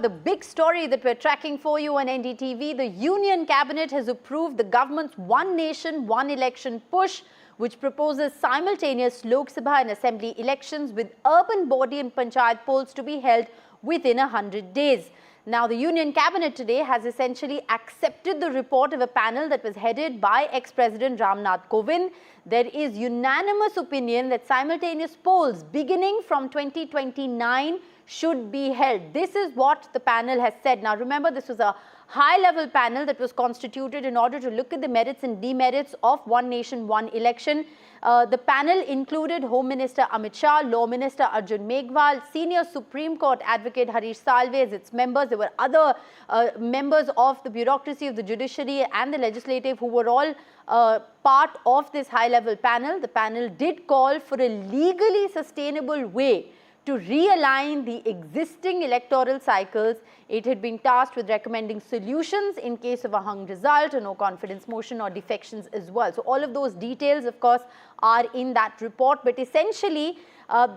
The big story that we're tracking for you on NDTV, the Union Cabinet has approved the government's One Nation, One Election push, which proposes simultaneous Lok Sabha and Assembly elections with urban body and panchayat polls to be held within 100 days. Now, the Union Cabinet today has essentially accepted the report of a panel that was headed by ex-President Ram Nath Kovind. There is unanimous opinion that simultaneous polls beginning from 2029 should be held. This is what the panel has said. Now, remember, this was a high-level panel that was constituted in order to look at the merits and demerits of One Nation, One Election. The panel included Home Minister Amit Shah, Law Minister Arjun Meghwal, Senior Supreme Court Advocate Harish Salve as its members. There were other members of the bureaucracy of the judiciary and the legislative who were all part of this high-level panel. The panel did call for a legally sustainable way to realign the existing electoral cycles. It had been tasked with recommending solutions in case of a hung result, a no confidence motion or defections as well. So all of those details, of course, are in that report. But essentially,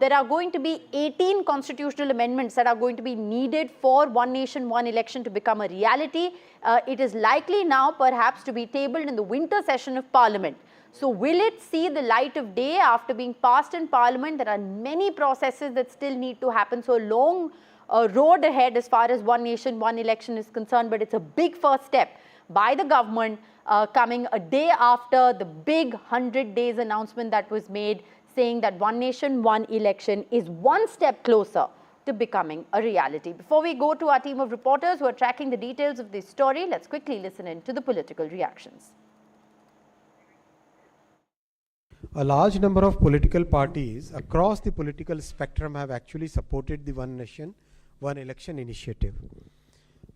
there are going to be 18 constitutional amendments that are going to be needed for One Nation, One Election to become a reality. It is likely now perhaps to be tabled in the winter session of Parliament. So will it see the light of day after being passed in Parliament? There are many processes that still need to happen. So a long road ahead as far as One Nation, One Election is concerned. But it's a big first step by the government coming a day after the big 100 days announcement that was made, saying that One Nation, One Election is one step closer to becoming a reality. Before we go to our team of reporters who are tracking the details of this story, let's quickly listen in to the political reactions. A large number of political parties across the political spectrum have actually supported the One Nation, One Election initiative.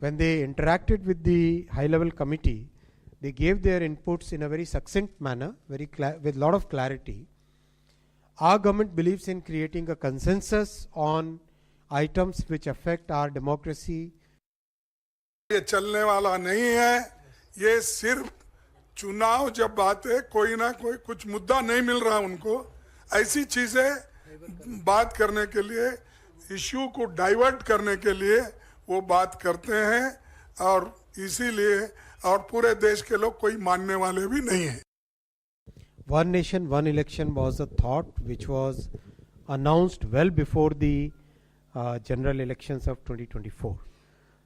When they interacted with the high-level committee, they gave their inputs in a very succinct manner, with a lot of clarity. Our government believes in creating a consensus on items which affect our democracy. ये चलने वाला नहीं है, ये सिर्फ चुनाव जब बात है, कोई ना कोई कुछ मुद्दा नहीं मिल रहा उनको, ऐसी चीजें बात करने के लिए, इश्यू को डाइवर्ट करने के लिए वो बात करते हैं, और इसीलिए और पूरे देश के लोग कोई मानने वाले भी नहीं हैं. One Nation, One Election was a thought which was announced well before the general elections of 2024.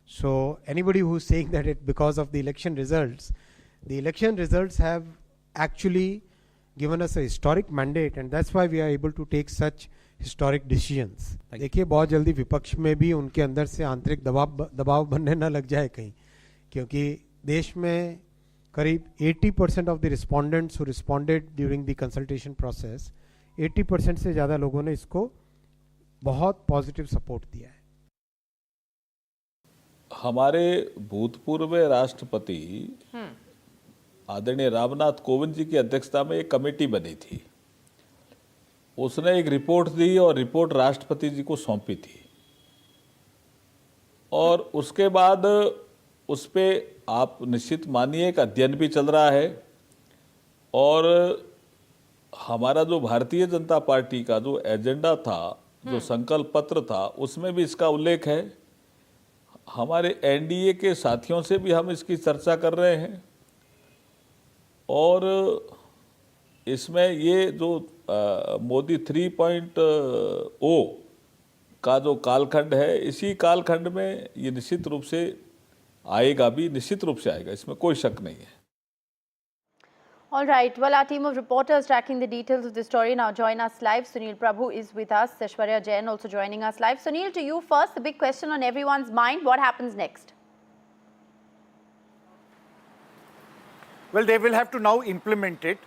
So anybody who's saying that it because of the election results have actually given us a historic mandate, and that's why we are able to take such historic decisions. देखिए, बहुत जल्दी विपक्ष में भी उनके अंदर से आंतरिक दबाव बनने न लग जाए कहीं, क्योंकि देश में करीब 80% of the respondents who responded during the consultation process, 80% से ज़्यादा लोगों ने इसको बहुत पॉजिटिव सपोर्ट दिया है. हमारे भूतपूर्व राष्ट्रपति आदरणीय रामनाथ कोविंद जी की अध्यक्षता में एक कमेटी बनी थी. उसने एक रिपोर्ट दी और रिपोर्ट राष्ट्रपति जी को सौंपी थी, और उसके बाद उस पर आप निश्चित मानिए एक अध्ययन भी चल रहा है. और हमारा जो भारतीय जनता पार्टी का जो एजेंडा था, जो संकल्प पत्र था, उसमें भी इसका उल्लेख है. हमारे एनडीए के साथियों से भी हम इसकी चर्चा कर रहे हैं, और इसमें ये जो मोदी 3.0 का जो कालखंड है, इसी कालखंड में ये निश्चित रूप से आएगा, भी निश्चित रूप से आएगा, इसमें कोई शक नहीं है. All right. Well, our team of reporters tracking the details of this story now join us live. Sunil Prabhu is with us. Aishwarya Jain also joining us live. Sunil, to you first, the big question on everyone's mind: what happens next? Well, they will have to now implement it.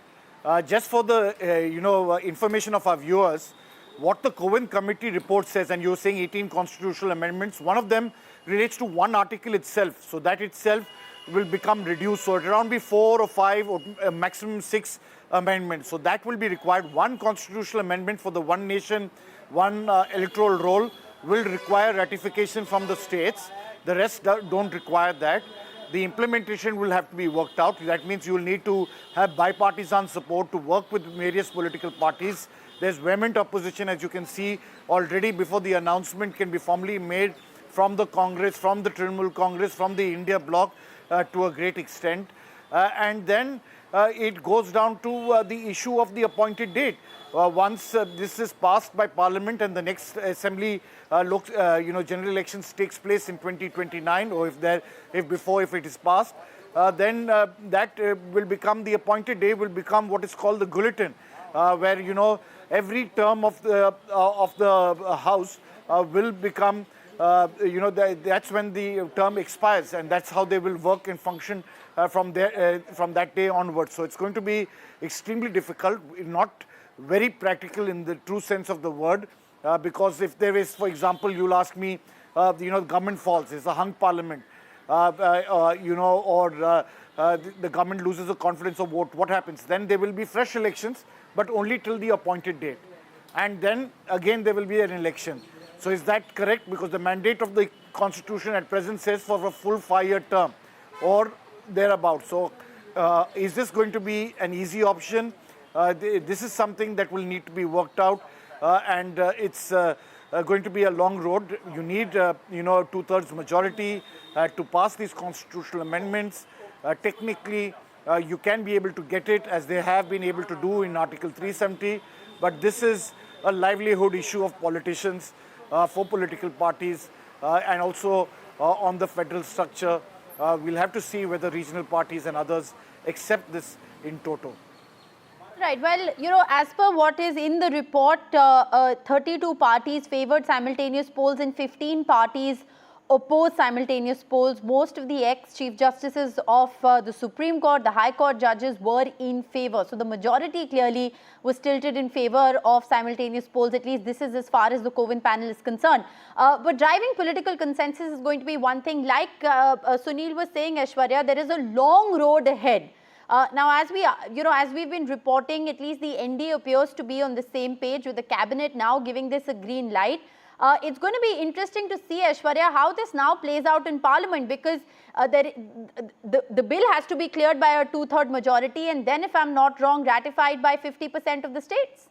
Just for the information of our viewers, what the Kovind committee report says, and you're saying 18 constitutional amendments, one of them relates to one article itself. So that itself will become reduced. So it'll around be 4 or 5 or maximum 6 amendments. So that will be required. One constitutional amendment for the One Nation, One Electoral roll will require ratification from the states. The rest don't require that. The implementation will have to be worked out. That means you will need to have bipartisan support to work with various political parties. There's vehement opposition, as you can see already before the announcement can be formally made from the Congress, from the Trinamool Congress, from the India bloc to a great extent. And then it goes down to the issue of the appointed date. Once this is passed by Parliament and the next Assembly general elections takes place in 2029, or if it is passed, then that will become, the appointed day will become what is called the bulletin, where every term of the House will become that's when the term expires, and that's how they will work and function from that day onwards. So it's going to be extremely difficult, not very practical in the true sense of the word, because if there is, for example, you'll ask me, government falls, it's a hung parliament, the government loses the confidence of vote, what happens? Then there will be fresh elections, but only till the appointed date. And then again there will be an election. So is that correct? Because the mandate of the Constitution at present says for a full 5-year term or thereabouts. So is this going to be an easy option? This is something that will need to be worked out, and it's going to be a long road. You need, 2/3 majority to pass these constitutional amendments. Technically, you can be able to get it, as they have been able to do in Article 370, but this is a livelihood issue of politicians, for political parties, and also on the federal structure. We'll have to see whether regional parties and others accept this in toto. Right. Well, as per what is in the report, 32 parties favored simultaneous polls and 15 parties opposed simultaneous polls. Most of the ex-chief justices of the Supreme Court, the High Court judges were in favor. So the majority clearly was tilted in favor of simultaneous polls. At least this is as far as the Kovind panel is concerned. But driving political consensus is going to be one thing. Like Sunil was saying, Aishwarya, there is a long road ahead. Now, as we've been reporting, at least the NDA appears to be on the same page, with the cabinet now giving this a green light. It's going to be interesting to see, Aishwarya, how this now plays out in Parliament, because the bill has to be cleared by a 2/3 majority, and then, if I'm not wrong, ratified by 50% of the states.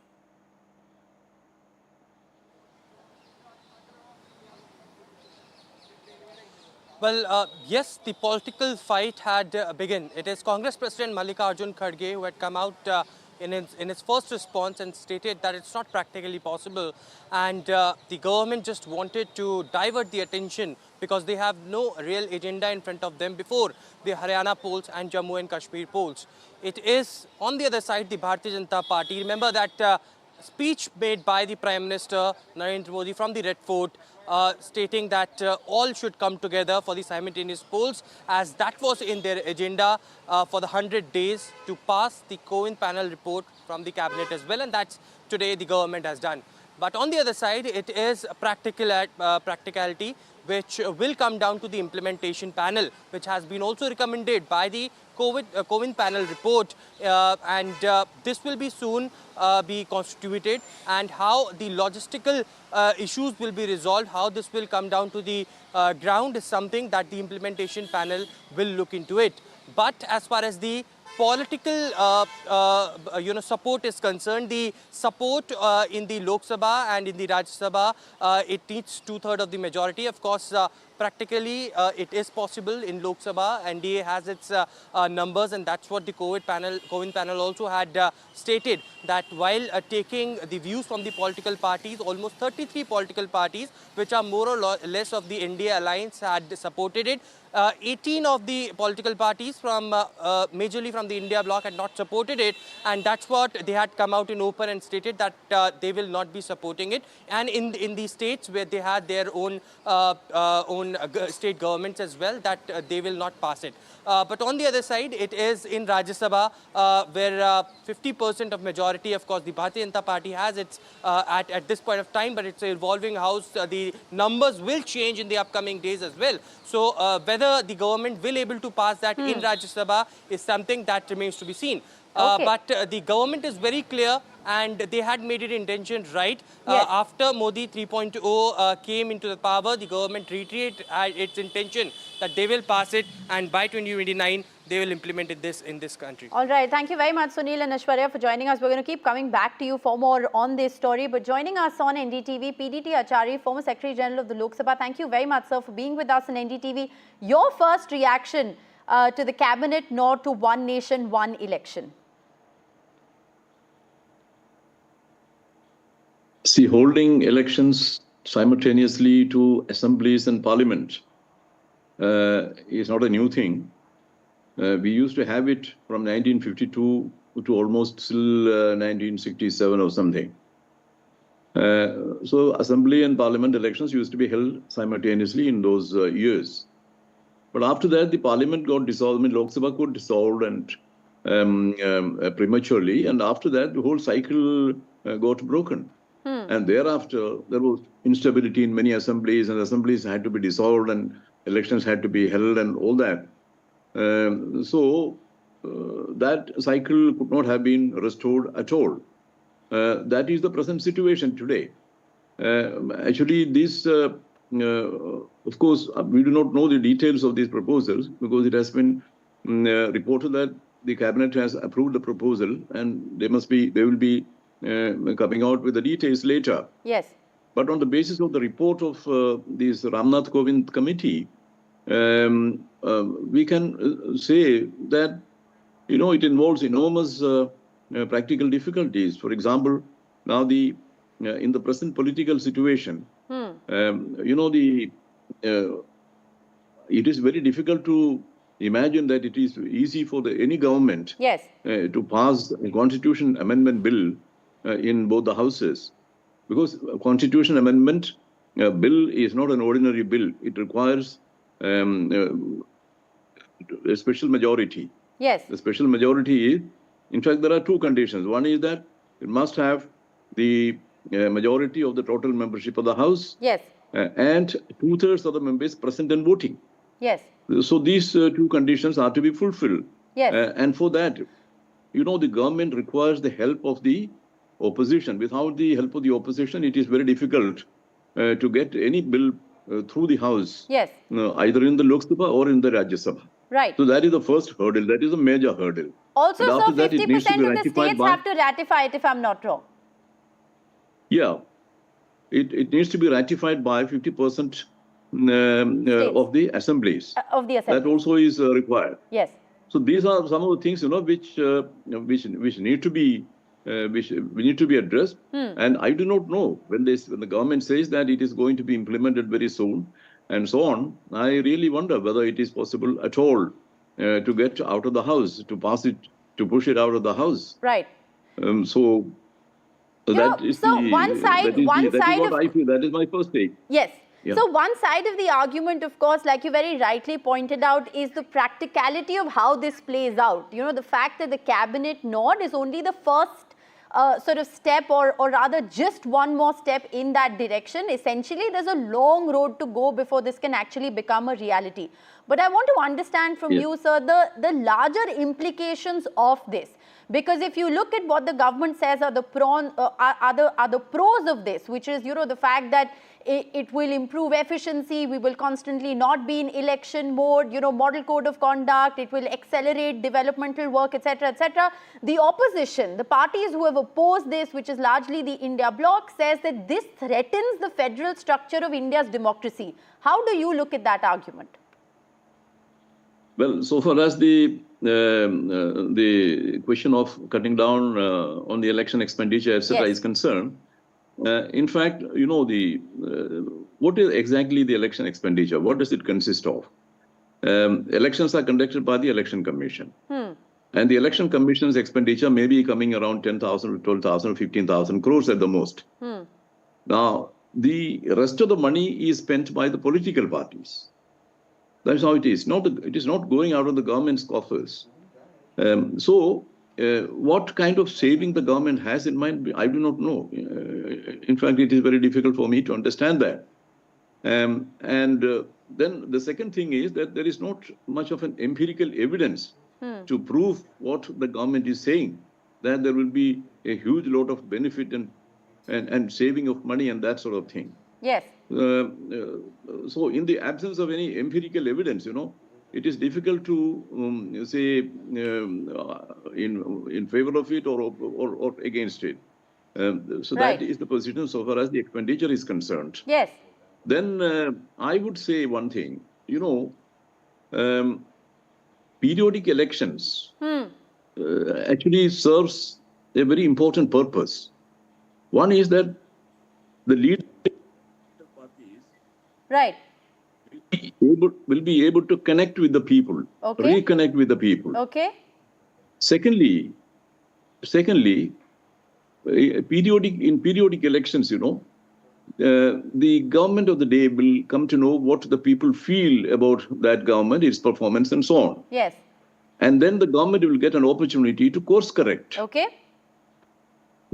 Well, yes, the political fight had begun. It is Congress President Mallikarjun Kharge who had come out in his first response and stated that it's not practically possible, and the government just wanted to divert the attention because they have no real agenda in front of them before the Haryana polls and Jammu and Kashmir polls. It is on the other side the Bharatiya Janata Party. Remember that speech made by the Prime Minister Narendra Modi from the Red Fort, stating that all should come together for the simultaneous polls, as that was in their agenda for the 100 days to pass the Kovind panel report from the cabinet as well, and that's today the government has done. But on the other side, it is practicality, which will come down to the implementation panel, which has been also recommended by the Kovind panel report, and this will be soon be constituted, and how the logistical issues will be resolved, how this will come down to the ground, is something that the implementation panel will look into it. But as far as the political support is concerned, the support in the Lok Sabha and in the Rajya Sabha, it needs 2/3 of the majority. Of course, practically it is possible in Lok Sabha. NDA has its numbers, and that's what the Kovind panel also had stated, that while taking the views from the political parties, almost 33 political parties, which are more or less of the NDA alliance, had supported it. 18 of the political parties majorly from the India bloc had not supported it, and that's what they had come out in open and stated that they will not be supporting it. And in the states where they had their own state governments as well, that they will not pass it. But on the other side, it is in Rajya Sabha where 50% of majority, of course, the Bharatiya Janata Party has its at this point of time, but it's an evolving house. The numbers will change in the upcoming days as well. So whether the government will able to pass that in Rajya Sabha is something that remains to be seen. Okay. But the government is very clear and they had made it intention right. Yes. After Modi 3.0 came into the power, the government reiterated its intention that they will pass it, and by 2029 they will implement it in this country. All right. Thank you very much, Sunil and Aishwarya, for joining us. We're going to keep coming back to you for more on this story. But joining us on NDTV, PDT Achari, former Secretary General of the Lok Sabha. Thank you very much, sir, for being with us on NDTV. Your first reaction to the cabinet nor to one nation, one election? See, holding elections simultaneously to assemblies and parliament is not a new thing. We used to have it from 1952 to almost till 1967 or something. So assembly and parliament elections used to be held simultaneously in those years. But after that, the parliament got dissolved. I mean, Lok Sabha got dissolved and prematurely. And after that, the whole cycle got broken. And thereafter, there was instability in many assemblies, and assemblies had to be dissolved, and elections had to be held, and all that. So that cycle could not have been restored at all. That is the present situation today. Actually, this, of course, we do not know the details of these proposals because it has been reported that the cabinet has approved the proposal, and they will be coming out with the details later. Yes. But on the basis of the report of this Ram Nath Kovind committee, we can say that, you know, it involves enormous practical difficulties. For example, now in the present political situation, you know, it is very difficult to imagine that it is easy for any government Yes. To pass a constitution amendment bill in both the houses, because a constitution amendment bill is not an ordinary bill. It requires a special majority. Yes. The special majority is, in fact, there are two conditions. One is that it must have the majority of the total membership of the House. Yes. And 2/3 of the members present and voting. Yes. So these two conditions are to be fulfilled. Yes. And for that, you know, the government requires the help of the opposition. Without the help of the opposition, it is very difficult to get any bill through the House. Yes. Either in the Lok Sabha or in the Rajya Sabha. Right. So that is the first hurdle. That is a major hurdle. Also, And sir, after that, it needs to 50% be of the ratified states by- have to ratify it, if I'm not wrong. Yeah. It needs to be ratified by 50% of the assemblies. Of the assembly. That also is required. Yes. So these are some of the things, you know, which need to be we need to be addressed. And I do not know when the government says that it is going to be implemented very soon and so on. I really wonder whether it is possible at all to get out of the House, to pass it, to push it out of the House. Right. So that is so one side what of- I feel. That is my first take. Yes. Yeah. So one side of the argument, of course, like you very rightly pointed out, is the practicality of how this plays out. You know, the fact that the cabinet nod is only the first sort of step, or rather just one more step in that direction. Essentially, there's a long road to go before this can actually become a reality. But I want to understand from you, sir, the larger implications of this. Because if you look at what the government says are the pros of this, which is, you know, the fact that it will improve efficiency, we will constantly not be in election mode, you know, model code of conduct, it will accelerate developmental work, etc., etc. The opposition, the parties who have opposed this, which is largely the India bloc, says that this threatens the federal structure of India's democracy. How do you look at that argument? Well, so far as the question of cutting down on the election expenditure, etc., Yes. is concerned, in fact, you know, what is exactly the election expenditure? What does it consist of? Elections are conducted by the Election Commission. And the Election Commission's expenditure may be coming around 10,000 or 12,000 or 15,000 crores at the most. Now, the rest of the money is spent by the political parties. That's how it is. It is not going out of the government's coffers. So, what kind of saving the government has in mind, I do not know. In fact, it is very difficult for me to understand that. Then the second thing is that there is not much of an empirical evidence to prove what the government is saying, that there will be a huge lot of benefit and saving of money and that sort of thing. Yes. So in the absence of any empirical evidence, it is difficult to say in favor of it or against it. So Right. that is the position so far as the expenditure is concerned. Yes. Then I would say one thing, periodic elections actually serves a very important purpose. One is that the leader parties Right. will be able to connect with the people, Okay. reconnect with the people. Okay. Secondly, in periodic elections, the government of the day will come to know what the people feel about that government, its performance, and so on. Yes. And then the government will get an opportunity to course correct, Okay.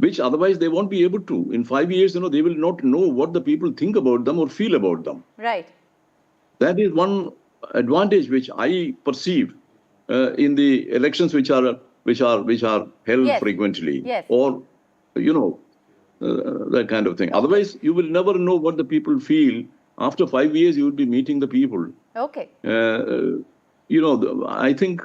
which otherwise they won't be able to. In 5 years, they will not know what the people think about them or feel about them. Right. That is one advantage which I perceive in the elections which are held Yes. frequently, Yes. or that kind of thing. Otherwise, you will never know what the people feel. After 5 years, you will be meeting the people. Okay. I think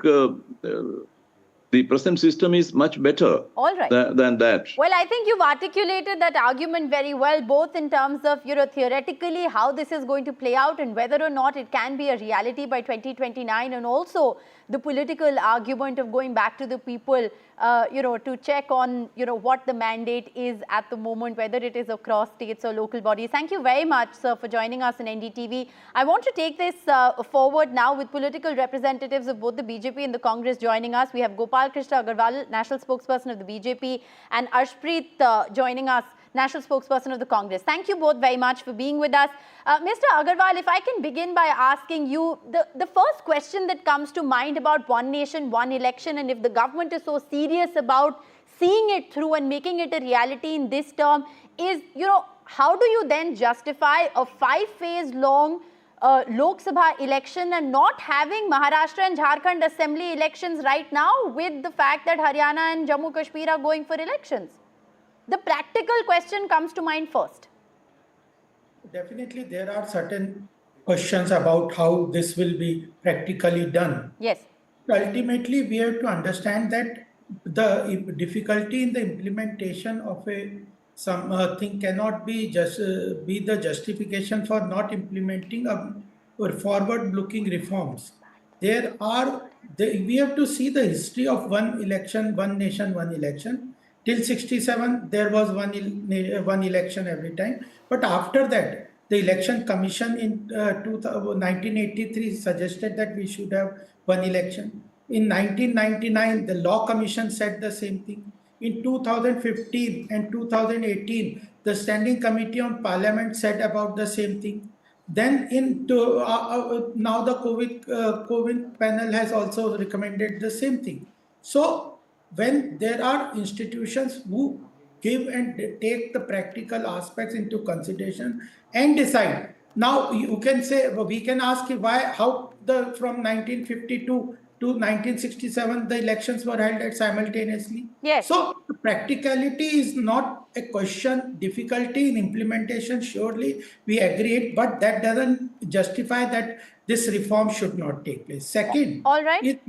the present system is much better All right. than that. Well, I think you've articulated that argument very well, both in terms of, theoretically how this is going to play out and whether or not it can be a reality by 2029, and also the political argument of going back to the people, to check on, what the mandate is at the moment, whether it is across states or local bodies. Thank you very much, sir, for joining us on NDTV. I want to take this forward now with political representatives of both the BJP and the Congress joining us. We have Gopal Krishna Agarwal, national spokesperson of the BJP, and Arshpreet joining us, national spokesperson of the Congress. Thank you both very much for being with us. Mr. Agarwal, if I can begin by asking you, the first question that comes to mind about one nation, one election, and if the government is so serious about seeing it through and making it a reality in this term, is, how do you then justify a 5-phase long Lok Sabha election and not having Maharashtra and Jharkhand assembly elections right now, with the fact that Haryana and Jammu Kashmir are going for elections? The practical question comes to mind first. Definitely, there are certain questions about how this will be practically done. Yes. Ultimately, we have to understand that the difficulty in the implementation of something cannot be be the justification for not implementing forward-looking reforms. We have to see the history of one election, one nation, one election. Till 67, there was one election every time. But after that, the Election Commission in 1983 suggested that we should have one election. In 1999, the Law Commission said the same thing. In 2015 and 2018, the Standing Committee on Parliament said about the same thing. Then now the Kovind panel has also recommended the same thing. So when there are institutions who give and take the practical aspects into consideration and decide. Now you can say, we can ask how from 1952 to 1967 the elections were held simultaneously. Yes. So the practicality is not a question. Difficulty in implementation, surely we agreed, but that doesn't justify that this reform should not take place. Second, all right.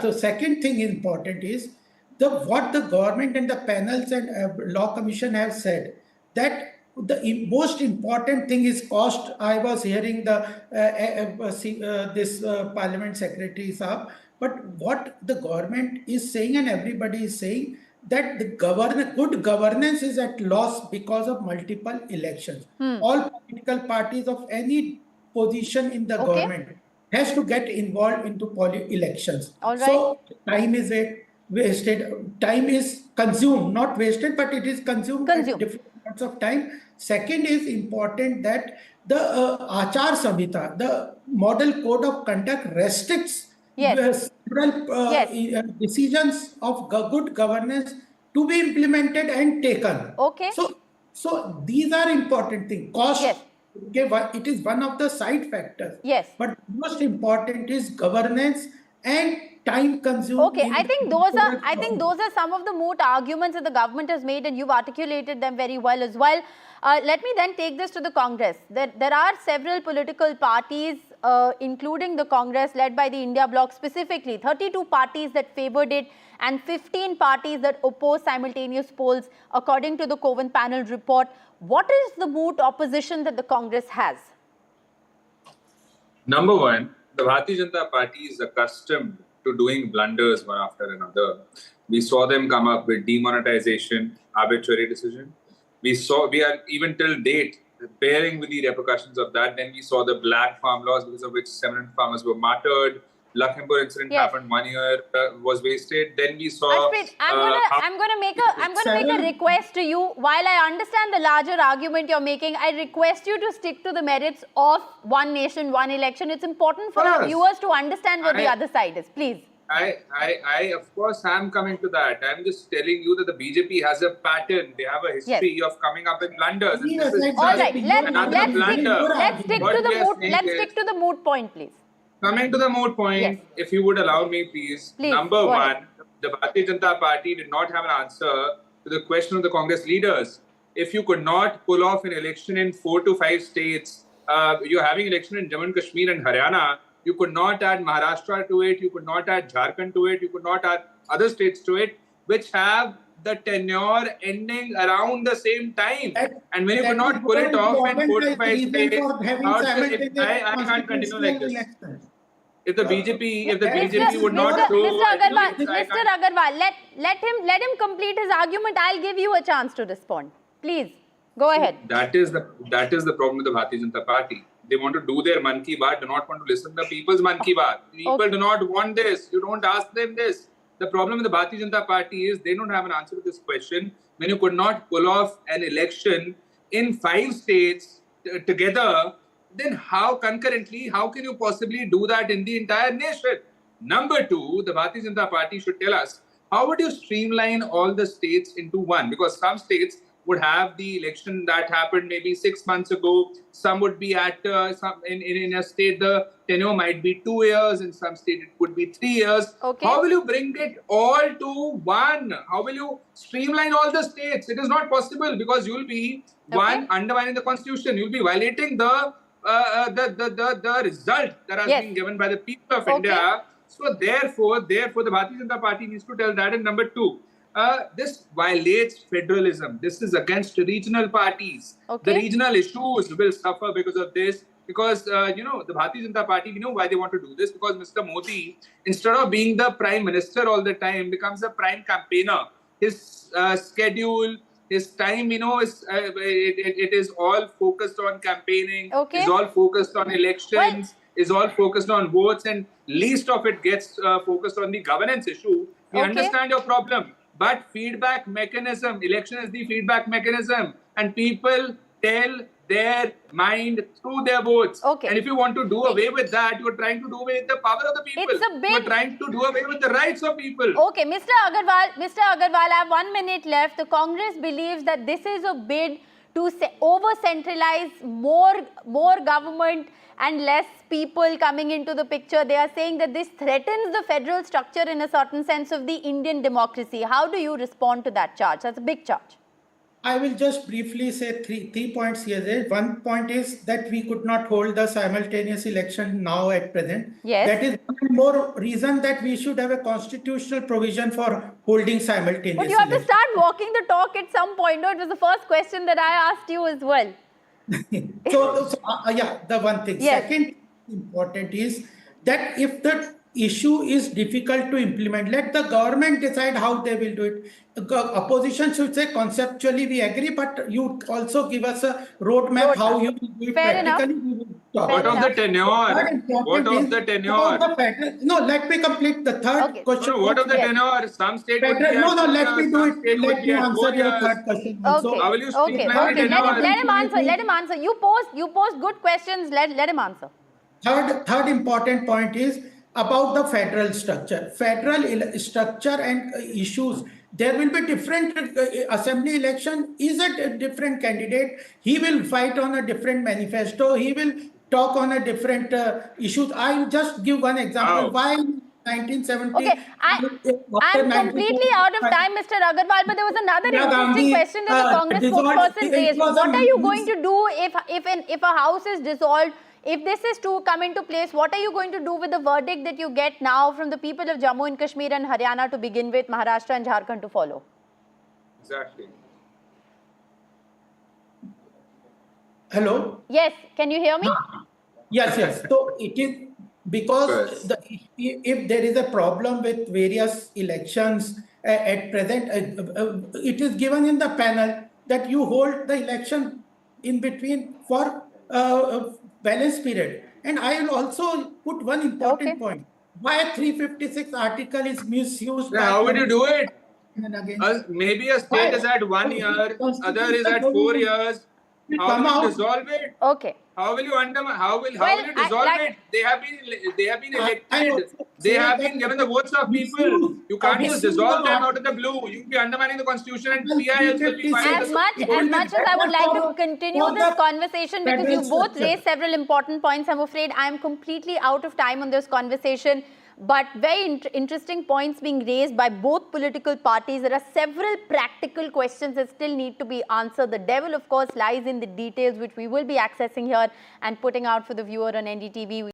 So second thing important is what the government and the panels and Law Commission have said, that the most important thing is cost. I was hearing this Parliament Secretary Saab, but what the government is saying and everybody is saying, that the good governance is at loss because of multiple elections. All political parties of any position in the government has to get involved into elections. All right. So time is wasted. Time is consumed, not wasted, but it is consumed. At different points of time. Second is important that the Achar Samhita, the model code of conduct, restricts several decisions of good governance to be implemented and taken. Okay. So these are important things. Cost, it is one of the side factors. Yes. But most important is governance and time consuming. Okay, I think those are some of the moot arguments that the government has made, and you've articulated them very well as well. Let me then take this to the Congress. There are several political parties, including the Congress led by the India bloc specifically, 32 parties that favoured it and 15 parties that oppose simultaneous polls, according to the Kovind panel report. What is the moot opposition that the Congress has? Number one, the Bharatiya Janata Party is accustomed to doing blunders one after another. We saw them come up with demonetization, arbitrary decision. We are even till date bearing with the repercussions of that. Then we saw the black farm laws, because of which 700 farmers were martyred. Lakhimpur incident happened 1 year, was wasted. Then we saw. Ashpreet, I'm going to make a request to you. While I understand the larger argument you're making, I request you to stick to the merits of one nation, one election. It's important for our viewers to understand what the other side is. Please. I of course am coming to that. I'm just telling you that the BJP has a pattern. They have a history of coming up with blunders. And this is All right, let's stick to the moot point, please. Coming to the moot point, if you would allow me, please. Number one, the Bharatiya Janata Party did not have an answer to the question of the Congress leaders. If you could not pull off an election in 4 to 5 states, you're having election in Jammu and Kashmir and Haryana, you could not add Maharashtra to it, you could not add Jharkhand to it, you could not add other states to it, which have the tenure ending around the same time. And when you could not pull it off in 4 to 5 states, I can't continue like this. If the BJP would not do... Mr. Agarwal, let him complete his argument. I'll give you a chance to respond. Please, go ahead. That is the problem with the Bharatiya Janata Party. They want to do their Man Ki Baat, do not want to listen to the people's Man Ki Baat. People do not want this. You don't ask them this. The problem with the Bharatiya Janata Party is they don't have an answer to this question. When you could not pull off an election in 5 states together, then how can you possibly do that in the entire nation? Number 2, the Bharatiya Janata Party should tell us, how would you streamline all the states into one? Because some states would have the election that happened maybe 6 months ago. Some would be at in a state the tenure might be 2 years. In some state it could be 3 years. Okay. How will you bring it all to one? How will you streamline all the states? It is not possible, because you will be undermining the constitution. You will be violating the result that has been given by the people of India. So therefore, the Bharatiya Janata Party needs to tell that. And number 2, this violates federalism. This is against regional parties. The regional issues will suffer because of this. Because, the Bharatiya Janata Party, we know why they want to do this. Because Mr. Modi, instead of being the prime minister all the time, becomes a prime campaigner. His schedule, his time, it is all focused on campaigning. It's all focused on elections. Is all focused on votes, and least of it gets focused on the governance issue. We understand your problem. But feedback mechanism, election is the feedback mechanism, and people tell their mind through their votes. And if you want to do away with that, you are trying to do away with the power of the people. You are trying to do away with the rights of people. Okay, Mr. Agarwal, I have 1 minute left. The Congress believes that this is a bid to over-centralize more government and less people coming into the picture. They are saying that this threatens the federal structure in a certain sense of the Indian democracy. How do you respond to that charge? That's a big charge. I will just briefly say three points here. One point is that we could not hold the simultaneous election now at present. That is one more reason that we should have a constitutional provision for holding simultaneous But you have to start walking the talk at some point. No, it was the first question that I asked you as well. The one thing. Second important is that if the issue is difficult to implement, let the government decide how they will do it. The opposition should say conceptually we agree, but you also give us a roadmap how you will do it practically. What of the tenure? What of the tenure? No, let me complete the third question. No, what of the tenure? Some state would be let me do it. Let me answer your third question. How will you streamline the tenure? Let him answer. You post good questions. Let him answer. Third important point is about the federal structure. Federal structure and issues. There will be different assembly election. Is a different candidate. He will fight on a different manifesto. He will talk on a different issues. I'll just give one example. 1970. Okay, I'm completely out of time, Mr. Agarwal, but there was another interesting question that the Congress spokesperson raised. What are you going to do if a house is dissolved? If this is to come into place, what are you going to do with the verdict that you get now from the people of Jammu and Kashmir and Haryana to begin with, Maharashtra and Jharkhand to follow? Exactly. Hello? Yes, can you hear me? Yes. So it is because if there is a problem with various elections at present, it is given in the panel that you hold the election in between for balance period. And I will also put one important point. Why 356 article is misused? How would you do it? And again. Maybe a state is at 1 year, other is at 4 years. How will you resolve it? Okay. How will you how will you resolve it? They have been elected. They have been given the votes of people. You can't just dissolve them out of the blue. You'll be undermining the constitution and PILs will be As much as I would like to continue this conversation, because you both raised several important points, I'm afraid I'm completely out of time on this conversation. But very interesting points being raised by both political parties. There are several practical questions that still need to be answered. The devil, of course, lies in the details, which we will be accessing here and putting out for the viewer on NDTV.